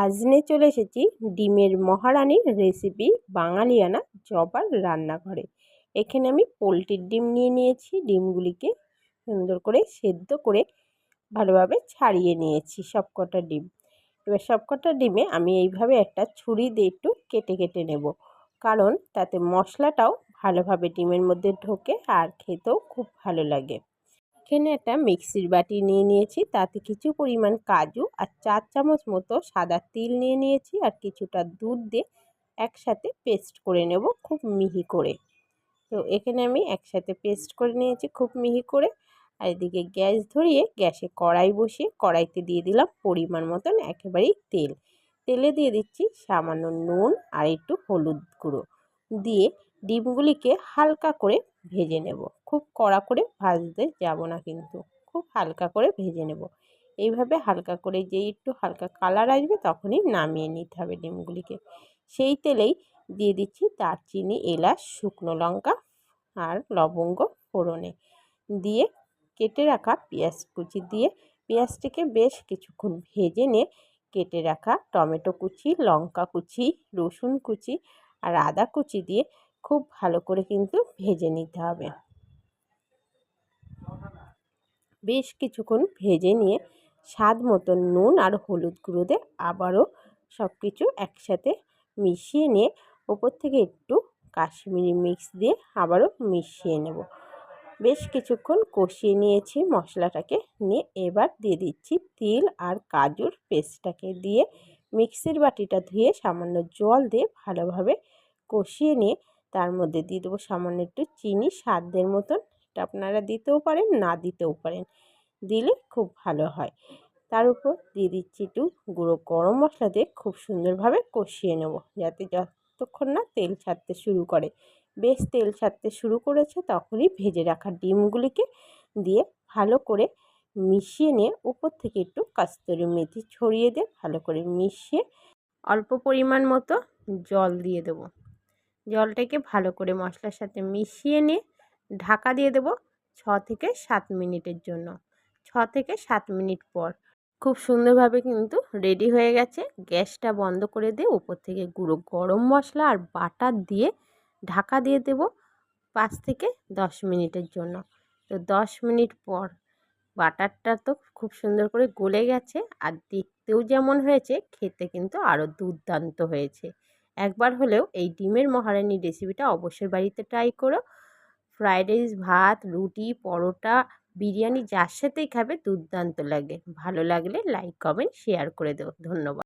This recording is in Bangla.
আজ নিয়ে চলে এসেছি ডিমের মহারানীর রেসিপি বাঙালিয়ানা জবার রান্নাঘরে। এখানে আমি পোলট্রির ডিম নিয়ে নিয়েছি। ডিমগুলিকে সুন্দর করে সেদ্ধ করে ভালোভাবে ছাড়িয়ে নিয়েছি সবকটা ডিম। এবার সবকটা ডিমে আমি এইভাবে একটা ছুরি দিয়ে একটু কেটে কেটে নেব, কারণ তাতে মশলাটাও ভালোভাবে ডিমের মধ্যে ঢোকে আর খেতেও খুব ভালো লাগে। এখানে একটা মিক্সির বাটি নিয়ে নিয়েছি, তাতে কিছু পরিমাণ কাজু আর 4 চামচ মতো সাদা তিল নিয়ে নিয়েছি আর কিছুটা দুধ দিয়ে একসাথে পেস্ট করে নেব খুব মিহি করে। তো এখানে আমি একসাথে পেস্ট করে নিয়েছি খুব মিহি করে। আর এদিকে গ্যাস ধরিয়ে গ্যাসে কড়াই বসিয়ে কড়াইতে দিয়ে দিলাম পরিমাণ মতন একেবারেই তেল। তেলে দিয়ে দিচ্ছি সামান্য নুন আর একটু হলুদ গুঁড়ো দিয়ে ডিমগুলিকে হালকা করে ভেজে নেব। খুব কড়া করে ভাজতে যাব না, কিন্তু খুব হালকা করে ভেজে নেব। এইভাবে হালকা করে যেই একটু হালকা কালার আসবে তখনই নামিয়ে নিতে হবে ডিমগুলিকে। সেই তেলেই দিয়ে দিচ্ছি দারচিনি, এলাচ, শুকনো লঙ্কা আর লবঙ্গ ফোড়নে দিয়ে কেটে রাখা পেঁয়াজ কুচি দিয়ে পেঁয়াজটিকে বেশ কিছুক্ষণ ভেজে নিয়ে কেটে রাখা টমেটো কুচি, লঙ্কা কুচি, রসুন কুচি আর আদা কুচি দিয়ে খুব ভালো করে কিন্তু ভেজে নিতে হবে। বেশ কিছুক্ষণ ভেজে নিয়ে স্বাদ মতন নুন আর হলুদ গুঁড়ো দিয়ে আবারও সব কিছু একসাথে মিশিয়ে নিয়ে ওপর থেকে একটু কাশ্মীরি মিক্স দিয়ে আবারও মিশিয়ে নেব। বেশ কিছুক্ষণ কষিয়ে নিয়েছি মশলাটাকে নিয়ে এবার দিয়ে দিচ্ছি তিল আর কাজুর পেস্টটাকে দিয়ে মিক্সির বাটিটা ধুয়ে সামান্য জল দিয়ে ভালোভাবে কষিয়ে নিয়ে তার মধ্যে দিয়ে দেবো সামান্য একটু চিনি স্বাদের মতন। এটা আপনারা দিতেও পারেন, না দিতেও পারেন, দিলে খুব ভালো হয়। তার উপর দিয়ে দিচ্ছি একটু গুঁড়ো গরম মশলা দিয়ে খুব সুন্দরভাবে কষিয়ে নেব, যাতে যতক্ষণ না তেল ছাড়তে শুরু করে। বেশ তেল ছাড়তে শুরু করেছে তখনই ভেজে রাখা ডিমগুলিকে দিয়ে ভালো করে মিশিয়ে নিয়ে উপর থেকে একটু কস্তুরি মেথি ছড়িয়ে দিয়ে ভালো করে মিশিয়ে অল্প পরিমাণ মতো জল দিয়ে দেব। জলটাকে ভালো করে মশলার সাথে মিশিয়ে নিয়ে ঢাকা দিয়ে দেব 6 থেকে 7 মিনিটের জন্য। 6 থেকে 7 মিনিট পর খুব সুন্দরভাবে কিন্তু রেডি হয়ে গেছে। গ্যাসটা বন্ধ করে দিয়ে উপর থেকে গুঁড়ো গরম মশলা আর বাটার দিয়ে ঢাকা দিয়ে দেব 5 থেকে 10 মিনিটের জন্য। তো 10 মিনিট পর বাটারটা তো খুব সুন্দর করে গলে গেছে আর দেখতেও যেমন হয়েছে খেতে কিন্তু আরও দুর্দান্ত হয়েছে। একবার হলেও এই ডিমের মহারানী রেসিপিটা অবশ্যই বাড়িতে ট্রাই করো। ফ্রায়েড রাইস, ভাত, রুটি, পরোটা, বিরিয়ানি যার সাথেই খাবে দুর্দান্ত লাগে। ভালো লাগলে লাইক, কমেন্ট, শেয়ার করে দেও। ধন্যবাদ।